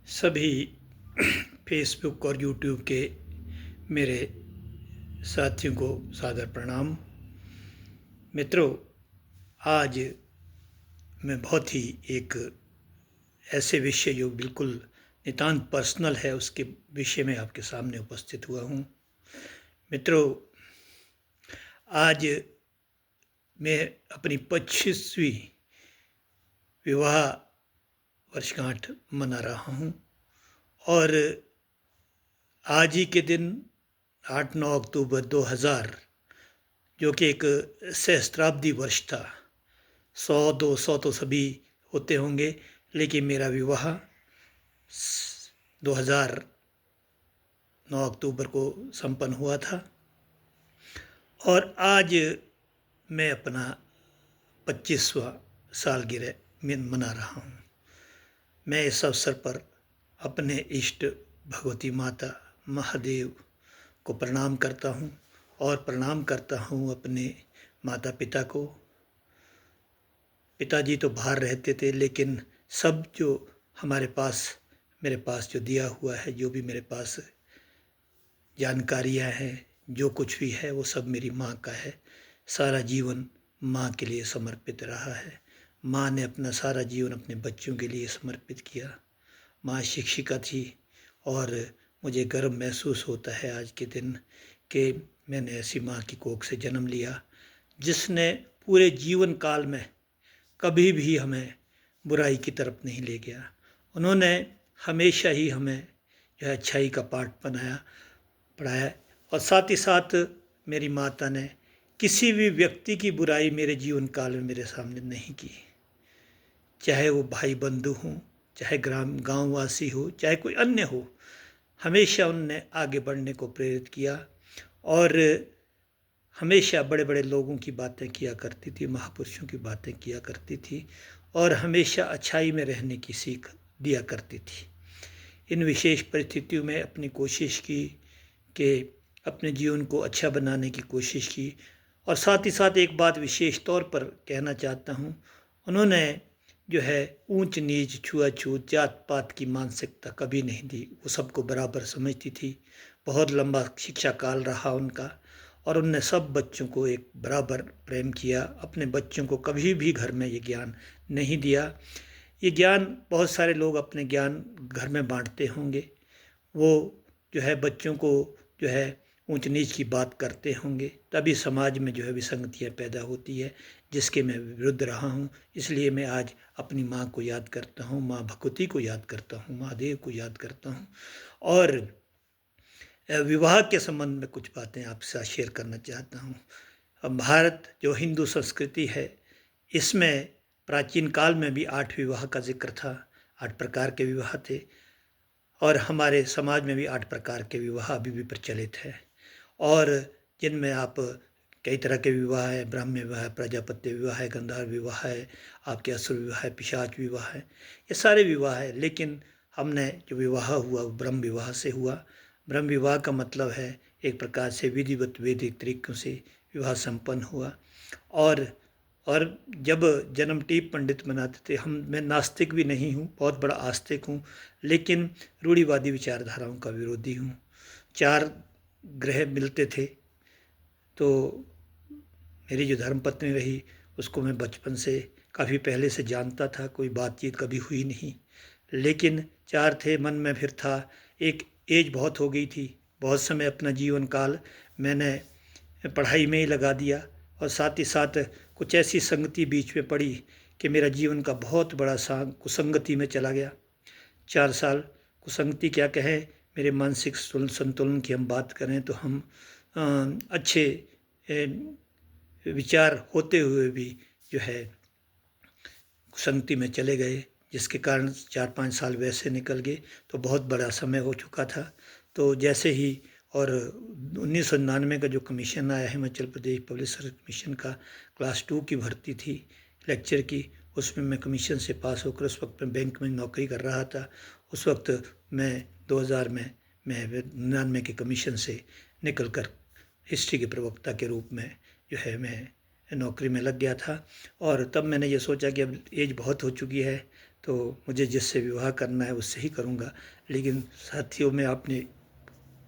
सभी फेसबुक और यूट्यूब के मेरे साथियों को सादर प्रणाम। मित्रों, आज मैं बहुत ही एक ऐसे विषय जो बिल्कुल नितांत पर्सनल है उसके विषय में आपके सामने उपस्थित हुआ हूँ। मित्रों, आज मैं अपनी 25वीं विवाह वर्षगांठ मना रहा हूँ और आज ही के दिन 8-9 अक्टूबर 2000 जो कि एक सहस्त्राब्दी वर्ष था। 100-200 तो सभी होते होंगे, लेकिन मेरा विवाह 2009 अक्टूबर को संपन्न हुआ था और आज मैं अपना 25वां सालगिरह मना रहा हूँ। मैं इस अवसर पर अपने इष्ट भगवती माता महादेव को प्रणाम करता हूँ और प्रणाम करता हूँ अपने माता पिता को। पिताजी तो बाहर रहते थे, लेकिन सब जो हमारे पास मेरे पास जो दिया हुआ है, जो भी मेरे पास जानकारियाँ हैं, जो कुछ भी है वो सब मेरी माँ का है। सारा जीवन माँ के लिए समर्पित रहा है। माँ ने अपना सारा जीवन अपने बच्चों के लिए समर्पित किया। माँ शिक्षिका थी और मुझे गर्व महसूस होता है आज के दिन कि मैंने ऐसी माँ की कोख से जन्म लिया जिसने पूरे जीवन काल में कभी भी हमें बुराई की तरफ नहीं ले गया। उन्होंने हमेशा ही हमें जो है अच्छाई का पाठ पढ़ाया और साथ ही साथ मेरी माता ने किसी भी व्यक्ति की बुराई मेरे जीवन काल में मेरे सामने नहीं की। चाहे वो भाई बंधु हों, चाहे गांव वासी हो, चाहे कोई अन्य हो, हमेशा उनने आगे बढ़ने को प्रेरित किया और हमेशा बड़े बड़े लोगों की बातें किया करती थी, महापुरुषों की बातें किया करती थी और हमेशा अच्छाई में रहने की सीख दिया करती थी। इन विशेष परिस्थितियों में अपनी कोशिश की कि अपने जीवन को अच्छा बनाने की कोशिश की और साथ ही साथ एक बात विशेष तौर पर कहना चाहता हूँ, उन्होंने जो है ऊंच नीच, छुआछूत, जात पात की मानसिकता कभी नहीं दी। वो सबको बराबर समझती थी। बहुत लंबा शिक्षा काल रहा उनका और उनने सब बच्चों को एक बराबर प्रेम किया। अपने बच्चों को कभी भी घर में ये ज्ञान नहीं दिया। ये ज्ञान बहुत सारे लोग अपने ज्ञान घर में बांटते होंगे, वो जो है बच्चों को जो है ऊंच नीच की बात करते होंगे, तभी समाज में जो है विसंगतियाँ पैदा होती है, जिसके मैं विरुद्ध रहा हूँ। इसलिए मैं आज अपनी माँ को याद करता हूँ, माँ भगवती को याद करता हूँ, महादेव को याद करता हूँ और विवाह के संबंध में कुछ बातें आपके साथ शेयर करना चाहता हूँ। अब भारत जो हिंदू संस्कृति है, इसमें प्राचीन काल में भी 8 विवाह का जिक्र था। 8 प्रकार के विवाह थे और हमारे समाज में भी 8 प्रकार के विवाह अभी भी प्रचलित है और जिनमें आप कई तरह के विवाह है। ब्राह्मण विवाह है, प्रजापत्य विवाह है, गंधर्व विवाह है, आपके असुर विवाह है, पिशाच विवाह है, ये सारे विवाह है। लेकिन हमने जो विवाह हुआ वो ब्रह्म विवाह से हुआ। ब्रह्म विवाह का मतलब है एक प्रकार से विधिवत वैदिक तरीकों से विवाह संपन्न हुआ और जब जन्म टीप पंडित मनाते थे। मैं नास्तिक भी नहीं हूँ, बहुत बड़ा आस्तिक हूँ, लेकिन रूढ़िवादी विचारधाराओं का विरोधी हूँ। 4 ग्रह मिलते थे, तो मेरी जो धर्मपत्नी रही उसको मैं बचपन से काफ़ी पहले से जानता था, कोई बातचीत कभी हुई नहीं, लेकिन 4 थे, मन में फिर था। एक एज बहुत हो गई थी, बहुत समय अपना जीवन काल मैंने पढ़ाई में ही लगा दिया और साथ ही साथ कुछ ऐसी संगति बीच में पड़ी कि मेरा जीवन का बहुत बड़ा कुसंगति में चला गया। 4 साल कुसंगति क्या कहें, मेरे मानसिक संतुलन की हम बात करें तो हम अच्छे विचार होते हुए भी जो है कुसंगति में चले गए, जिसके कारण 4-5 साल वैसे निकल गए, तो बहुत बड़ा समय हो चुका था। तो जैसे ही और 1999 का जो कमीशन आया, Himachal Pradesh public service commission का, क्लास 2 की भर्ती थी लेक्चर की, उसमें मैं कमीशन से पास होकर उस वक्त मैं बैंक में नौकरी कर रहा था। उस वक्त मैं 2000 में मैं 99 के कमीशन से निकल कर हिस्ट्री के प्रवक्ता के रूप में जो है मैं नौकरी में लग गया था। और तब मैंने ये सोचा कि अब एज बहुत हो चुकी है, तो मुझे जिससे विवाह करना है उससे ही करूँगा। लेकिन साथियों, मैं अपनी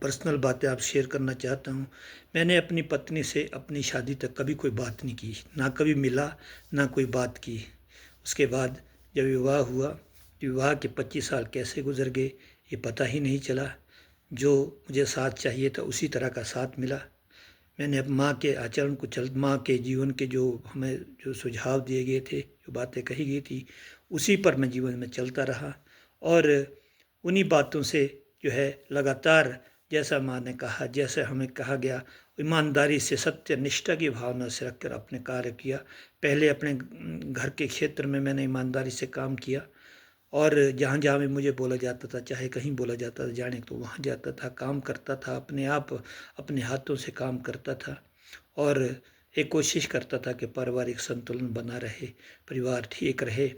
पर्सनल बातें आप शेयर करना चाहता हूँ। मैंने अपनी पत्नी से अपनी शादी तक कभी कोई बात नहीं की, ना कभी मिला, ना कोई बात की। उसके बाद जब विवाह हुआ, विवाह के 25 साल कैसे गुजर गए ये पता ही नहीं चला। जो मुझे साथ चाहिए था उसी तरह का साथ मिला। मैंने अब माँ के आचरण को माँ के जीवन के जो हमें जो सुझाव दिए गए थे, जो बातें कही गई थी, उसी पर मैं जीवन में चलता रहा। और उन्हीं बातों से जो है लगातार, जैसा माँ ने कहा, जैसे हमें कहा गया, ईमानदारी से, सत्य निष्ठा की भावना से रखकर अपने कार्य किया। पहले अपने घर के क्षेत्र में मैंने ईमानदारी से काम किया, और जहाँ जहाँ भी मुझे बोला जाता था, चाहे कहीं बोला जाता था जाने, तो वहाँ जाता था, काम करता था, अपने आप अपने हाथों से काम करता था। और एक कोशिश करता था कि पारिवारिक संतुलन बना रहे, परिवार ठीक रहे,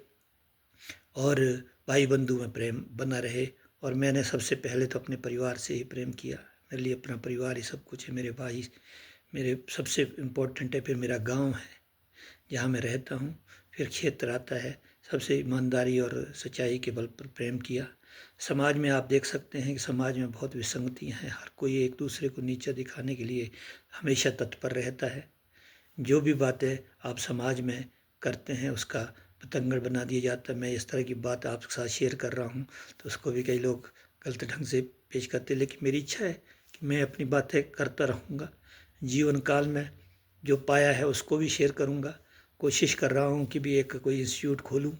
और भाई बंधु में प्रेम बना रहे। और मैंने सबसे पहले तो अपने परिवार से ही प्रेम किया। मेरे लिए अपना परिवार ही सब कुछ है। मेरे भाई मेरे सबसे इम्पोर्टेंट है, फिर मेरा गांव है जहाँ मैं रहता हूँ, फिर क्षेत्र आता है। सबसे ईमानदारी और सच्चाई के बल पर प्रेम किया। समाज में आप देख सकते हैं कि समाज में बहुत विसंगतियाँ हैं। हर कोई एक दूसरे को नीचा दिखाने के लिए हमेशा तत्पर रहता है। जो भी बातें आप समाज में करते हैं उसका पतंगड़ बना दिया जाता है। मैं इस तरह की बात आपके साथ शेयर कर रहा हूँ तो उसको भी कई लोग गलत ढंग से पेश करते हैं, लेकिन मेरी इच्छा है कि मैं अपनी बातें करता रहूँगा। जीवन काल में जो पाया है उसको भी शेयर करूँगा। कोशिश कर रहा हूँ कि भी एक कोई इंस्टीट्यूट खोलूँ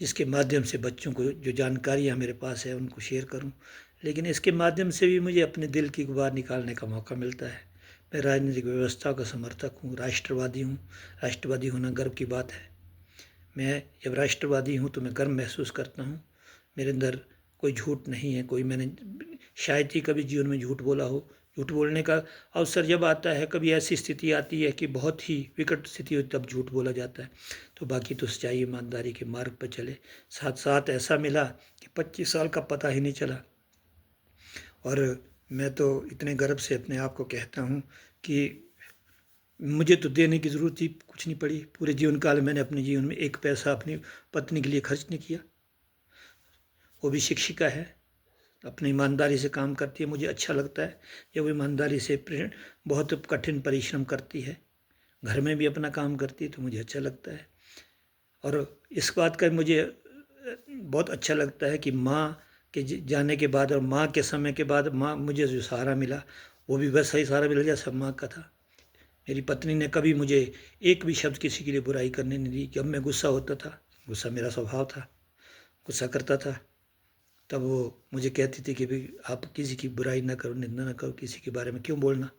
जिसके माध्यम से बच्चों को जो जानकारियाँ मेरे पास है उनको शेयर करूँ। लेकिन इसके माध्यम से भी मुझे अपने दिल की गुबार निकालने का मौका मिलता है। मैं राजनीतिक व्यवस्था का समर्थक हूँ, राष्ट्रवादी हूँ। राष्ट्रवादी होना गर्व की बात है। मैं जब राष्ट्रवादी हूँ तो मैं गर्व महसूस करता हूँ। मेरे अंदर कोई झूठ नहीं है, कोई मैंने शायद ही कभी जीवन में झूठ बोला हो। झूठ बोलने का अवसर जब आता है, कभी ऐसी स्थिति आती है कि बहुत ही विकट स्थिति होती, तब झूठ बोला जाता है। तो बाकी तो सच्चाई ईमानदारी के मार्ग पर चले। साथ साथ ऐसा मिला कि 25 साल का पता ही नहीं चला। और मैं तो इतने गर्व से अपने आप को कहता हूँ कि मुझे तो देने की ज़रूरत ही कुछ नहीं पड़ी। पूरे जीवन काल मैंने अपने जीवन में एक पैसा अपनी पत्नी के लिए खर्च नहीं किया। वो भी शिक्षिका है, अपनी ईमानदारी से काम करती है। मुझे अच्छा लगता है जब वो ईमानदारी से बहुत कठिन परिश्रम करती है, घर में भी अपना काम करती है, तो मुझे अच्छा लगता है। और इस बात का मुझे बहुत अच्छा लगता है कि माँ के जाने के बाद और माँ के समय के बाद माँ मुझे जो सहारा मिला वो भी वैसा ही सहारा मिला जैसा माँ का था। मेरी पत्नी ने कभी मुझे एक भी शब्द किसी के लिए बुराई करने नहीं दी। जब मैं गुस्सा होता था, गुस्सा मेरा स्वभाव था, गुस्सा करता था, तब वो मुझे कहती थी कि भाई आप किसी की बुराई ना करो, निंदा ना करो, किसी के बारे में क्यों बोलना।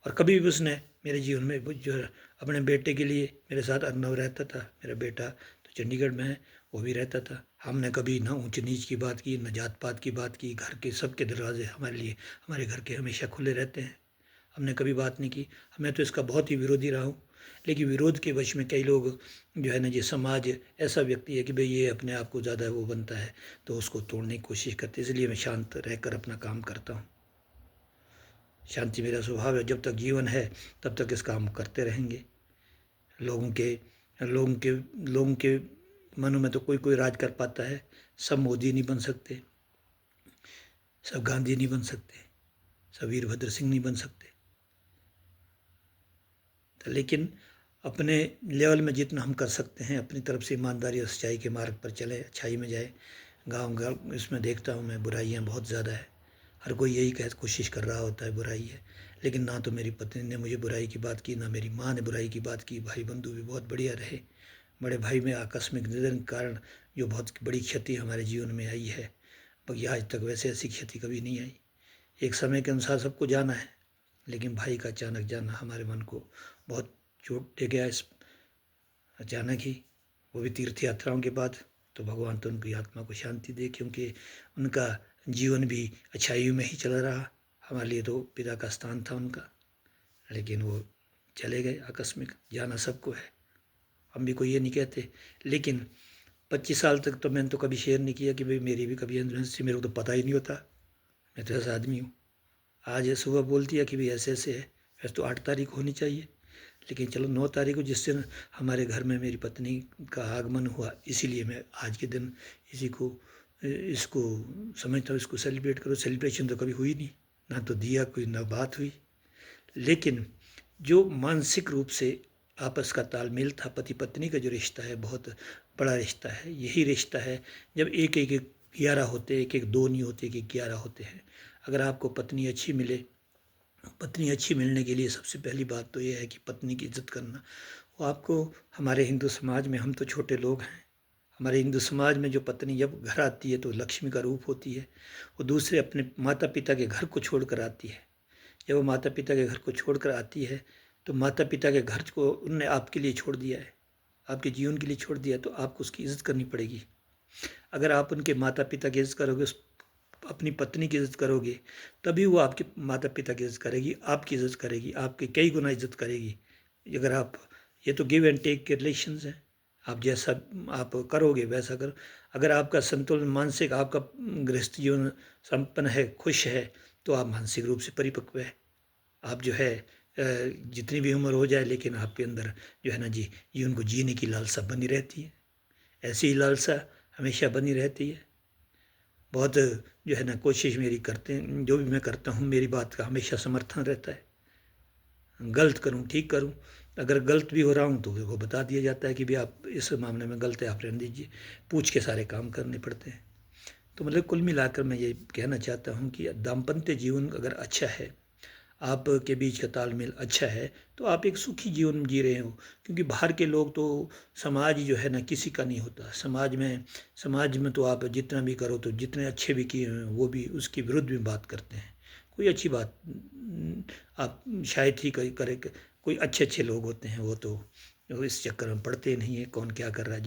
और कभी भी उसने मेरे जीवन में जो अपने बेटे के लिए मेरे साथ अर्नव रहता था। मेरा बेटा तो चंडीगढ़ में है, वो भी रहता था। हमने कभी ना ऊंच नीच की बात की, ना जात पात की बात की। घर के सबके दरवाजे हमारे लिए, हमारे घर के हमेशा खुले रहते हैं। हमने कभी बात नहीं की। मैं तो इसका बहुत ही विरोधी रहा हूँ। लेकिन विरोध के वश में कई लोग जो है ना, ये समाज ऐसा व्यक्ति है कि भाई ये अपने आप को ज़्यादा वो बनता है, तो उसको तोड़ने की कोशिश करते हैं। इसलिए मैं शांत रहकर अपना काम करता हूँ। शांति मेरा स्वभाव है। जब तक जीवन है तब तक इस काम करते रहेंगे। लोगों के लोगों के लोगों के मनों में तो कोई कोई राज कर पाता है। सब मोदी नहीं बन सकते, सब गांधी नहीं बन सकते, सब वीरभद्र सिंह नहीं बन सकते। तो लेकिन अपने लेवल में जितना हम कर सकते हैं, अपनी तरफ से ईमानदारी और सच्चाई के मार्ग पर चले, अच्छाई में जाए। गांव गांव इसमें देखता हूँ मैं, बुराइयाँ बहुत ज़्यादा है। हर कोई यही कोशिश कर रहा होता है बुराई है। लेकिन ना तो मेरी पत्नी ने मुझे बुराई की बात की, ना मेरी माँ ने बुराई की बात की। भाई बंधु भी बहुत बढ़िया रहे। बड़े भाई में आकस्मिक निधन के कारण जो बहुत बड़ी क्षति हमारे जीवन में आई है, बाकी आज तक वैसे ऐसी क्षति कभी नहीं आई। एक समय के अनुसार सबको जाना है, लेकिन भाई का अचानक जाना हमारे मन को बहुत चोट दे गया। इस अचानक ही, वो भी तीर्थ यात्राओं के बाद। तो भगवान तो उनकी आत्मा को शांति दे, क्योंकि उनका जीवन भी अच्छाई में ही चला रहा। हमारे लिए तो पिता का स्थान था उनका, लेकिन वो चले गए आकस्मिक। जाना सबको है, हम भी कोई ये नहीं कहते। लेकिन 25 साल तक तो मैंने तो कभी शेयर नहीं किया कि भाई मेरी भी कभी एम्बुलेंस थी। मेरे को तो पता ही नहीं होता, मैं तो ऐसा आदमी हूँ। आज ये सुबह बोलती है कि भाई ऐसे ऐसे है। वैसे तो 8 तारीख होनी चाहिए, लेकिन चलो 9 तारीख को जिस दिन हमारे घर में मेरी पत्नी का आगमन हुआ, इसीलिए मैं आज के दिन इसी को इसको समझता हूँ, इसको सेलिब्रेट करो। सेलिब्रेशन तो कभी हुई नहीं, ना तो दिया कोई, ना बात हुई, लेकिन जो मानसिक रूप से आपस का तालमेल था, पति पत्नी का जो रिश्ता है बहुत बड़ा रिश्ता है। यही रिश्ता है जब एक एक 11 होते, एक एक 2 नहीं होते, एक एक 11 होते हैं। अगर आपको पत्नी अच्छी मिले, पत्नी अच्छी मिलने के लिए सबसे पहली बात तो ये है कि पत्नी की इज्जत करना। वो आपको, हमारे हिंदू समाज में, हम तो छोटे लोग हैं, हमारे हिंदू समाज में जो पत्नी जब घर आती है तो लक्ष्मी का रूप होती है। वो दूसरे अपने माता पिता के घर को छोड़ कर आती है। जब वो माता पिता के घर को छोड़ कर आती है तो माता पिता के घर को उनने आपके लिए छोड़ दिया है, आपके जीवन के लिए छोड़ दिया, तो आपको उसकी इज़्ज़त करनी पड़ेगी। अगर आप उनके माता पिता की इज़्ज़त करोगे, अपनी पत्नी की इज़्ज़त करोगे, तभी वो आपके माता पिता की इज़्ज़त करेगी, आपकी इज़्ज़त करेगी, आपकी कई गुना इज़्ज़त करेगी। अगर आप, ये तो गिव एंड टेक के रिलेशंस हैं, आप जैसा आप करोगे वैसा करो। अगर आपका संतुलन मानसिक, आपका गृहस्थ जीवन संपन्न है, खुश है, तो आप मानसिक रूप से परिपक्व है। आप जो है जितनी भी उम्र हो जाए, लेकिन आपके अंदर जो है ना जी, जीवन को जीने की लालसा बनी रहती है। ऐसी ही लालसा हमेशा बनी रहती है। बहुत जो है ना कोशिश मेरी करते हैं, जो भी मैं करता हूँ मेरी बात का हमेशा समर्थन रहता है। गलत करूँ, ठीक करूँ, अगर गलत भी हो रहा हूँ तो वो बता दिया जाता है कि भाई आप इस मामले में गलत है, आप रहने दीजिए। पूछ के सारे काम करने पड़ते हैं। तो मतलब कुल मिलाकर मैं ये कहना चाहता हूँ कि दाम्पत्य जीवन अगर अच्छा है, आपके बीच का तालमेल अच्छा है, तो आप एक सुखी जीवन जी रहे हो। क्योंकि बाहर के लोग तो, समाज जो है ना किसी का नहीं होता। समाज में तो आप जितना भी करो, तो जितने अच्छे भी किए हैं वो भी उसके विरुद्ध में बात करते हैं। कोई अच्छी बात आप शायद ही कोई करे। कोई अच्छे अच्छे लोग होते हैं, वो इस चक्कर में पड़ते नहीं है कौन क्या कर रहा है।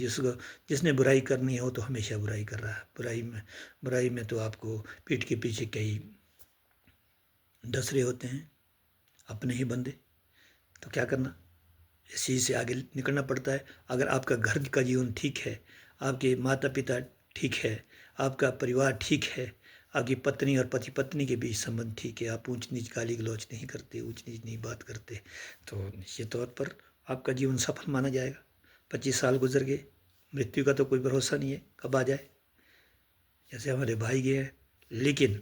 जिसने बुराई करनी है वो तो हमेशा बुराई कर रहा है। बुराई में तो आपको पीठ के पीछे कई डसरे होते हैं, अपने ही बंदे। तो क्या करना, इस चीज़ से आगे निकलना पड़ता है। अगर आपका घर का जीवन ठीक है, आपके माता पिता ठीक है, आपका परिवार ठीक है, आपकी पत्नी और पति पत्नी के बीच संबंध ठीक है, आप ऊंच नीच गाली गलौच नहीं करते, ऊंच नीच नहीं बात करते, तो निश्चित तौर पर आपका जीवन सफल माना जाएगा। 25 साल गुजर गए, मृत्यु का तो कोई भरोसा नहीं है कब आ जाए। जैसे हमारे भाई गए हैं, लेकिन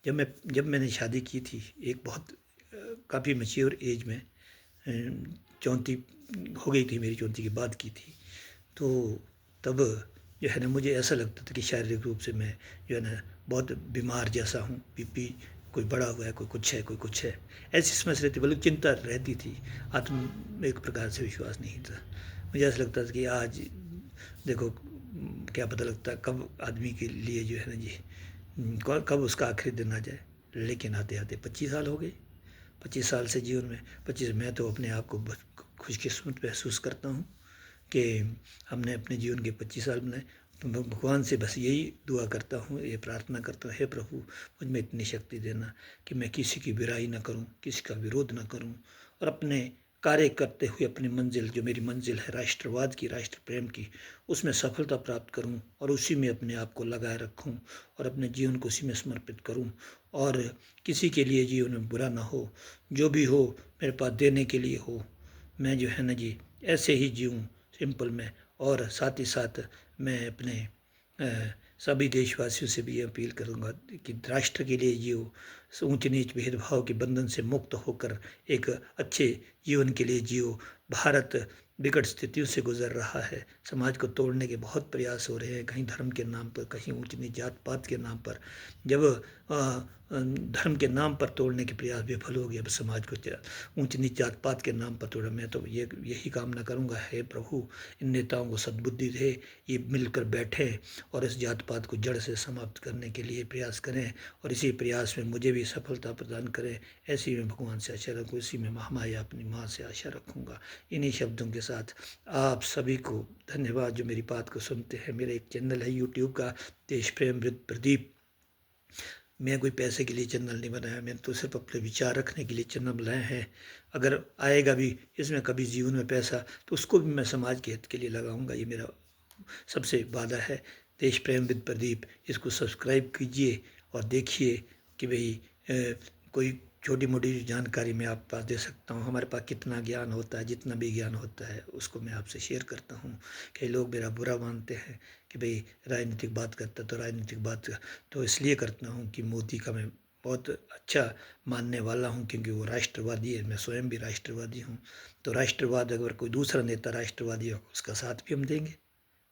जब मैंने शादी की थी, एक बहुत काफ़ी मैच्योर एज में, 34 हो गई थी मेरी, 34 के बाद की थी। तो तब जो है ना मुझे ऐसा लगता था कि शारीरिक रूप से मैं जो है ना बहुत बीमार जैसा हूँ, बीपी कोई बढ़ा हुआ है, कोई कुछ है, कोई कुछ है, ऐसी समस्या रहती, बल्कि चिंता रहती थी। आत्म एक प्रकार से विश्वास नहीं था। मुझे ऐसा लगता था कि आज देखो, क्या पता लगता कब आदमी के लिए जो है ना जी, कब उसका आखिरी दिन आ जाए। लेकिन आते आते 25 साल हो गए। 25 साल से जीवन में 25, मैं तो अपने आप को खुशकिस्मत महसूस करता हूँ कि हमने अपने जीवन के 25 साल बनाए। तो मैं भगवान से बस यही दुआ करता हूँ, ये प्रार्थना करता हूँ, हे प्रभु मुझ में इतनी शक्ति देना कि मैं किसी की बुराई ना करूँ, किसी का विरोध ना करूँ, और अपने कार्य करते हुए अपनी मंजिल, जो मेरी मंजिल है राष्ट्रवाद की, राष्ट्र प्रेम की, उसमें सफलता प्राप्त करूं और उसी में अपने आप को लगाए रखूं और अपने जीवन को उसी में समर्पित करूं। और किसी के लिए जीवन में बुरा ना हो, जो भी हो मेरे पास देने के लिए हो। मैं जो है ना जी ऐसे ही जीऊँ सिंपल में। और साथ ही साथ मैं अपने सभी देशवासियों से भी अपील करूंगा कि राष्ट्र के लिए जियो, ऊंच नीच भेदभाव के बंधन से मुक्त होकर एक अच्छे जीवन के लिए जियो। भारत विकट स्थितियों से गुजर रहा है, समाज को तोड़ने के बहुत प्रयास हो रहे हैं, कहीं धर्म के नाम पर, कहीं ऊंच नीच जात पात के नाम पर। जब धर्म के नाम पर तोड़ने के प्रयास विफल हो गए, अब समाज को ऊंच नीच जात पात के नाम पर तोड़ा। मैं तो यही कामना करूंगा, हे प्रभु इन नेताओं को सद्बुद्धि दे, ये मिलकर बैठें और इस जात पात को जड़ से समाप्त करने के लिए प्रयास करें, और इसी प्रयास में मुझे भी सफलता प्रदान करें। ऐसी मैं भगवान से आशा रखूँ, इसी में महामाया अपनी माँ से आशा रखूँगा। इन्हीं शब्दों के साथ आप सभी को धन्यवाद जो मेरी बात को सुनते हैं। मेरा एक चैनल है यूट्यूब का, देश प्रेम विद प्रदीप। मैं कोई पैसे के लिए चैनल नहीं बनाया, मैंने तो सिर्फ अपने विचार रखने के लिए चैनल बनाया है। अगर आएगा भी इसमें कभी जीवन में पैसा, तो उसको भी मैं समाज के हित के लिए लगाऊंगा, ये मेरा सबसे वादा है। देश प्रेम विद प्रदीप, इसको सब्सक्राइब कीजिए और देखिए कि भाई कोई छोटी मोटी जानकारी मैं आप पास दे सकता हूँ। हमारे पास कितना ज्ञान होता है, जितना भी ज्ञान होता है उसको मैं आपसे शेयर करता हूँ। कई लोग मेरा बुरा मानते हैं कि भाई राजनीतिक बात करता, तो राजनीतिक बात तो इसलिए करता हूँ कि मोदी का मैं बहुत अच्छा मानने वाला हूँ, क्योंकि वो राष्ट्रवादी है, मैं स्वयं भी राष्ट्रवादी हूँ। तो राष्ट्रवाद, अगर कोई दूसरा नेता राष्ट्रवादी हो उसका साथ भी हम देंगे,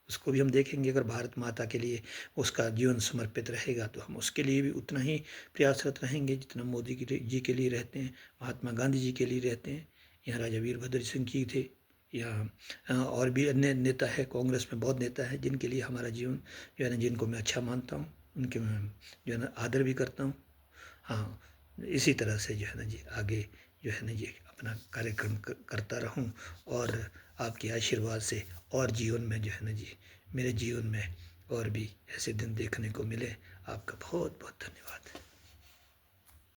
उसको भी हम देखेंगे। अगर भारत माता के लिए उसका जीवन समर्पित रहेगा तो हम उसके लिए भी उतना ही प्रयासरत रहेंगे जितना मोदी जी के लिए रहते हैं, महात्मा गांधी जी के लिए रहते हैं। यहाँ राजा वीरभद्र सिंह जी थे, यहाँ और भी अन्य नेता है, कांग्रेस में बहुत नेता है जिनके लिए हमारा जीवन जो है ना, जिनको मैं अच्छा मानता हूँ, उनके मैं जो है ना आदर भी करता हूँ। हाँ, इसी तरह से जो है ना जी आगे जो है ना जी अपना कार्यक्रम करता रहूं, और आपके आशीर्वाद से और जीवन में जो है ना जी मेरे जीवन में और भी ऐसे दिन देखने को मिले। आपका बहुत बहुत धन्यवाद।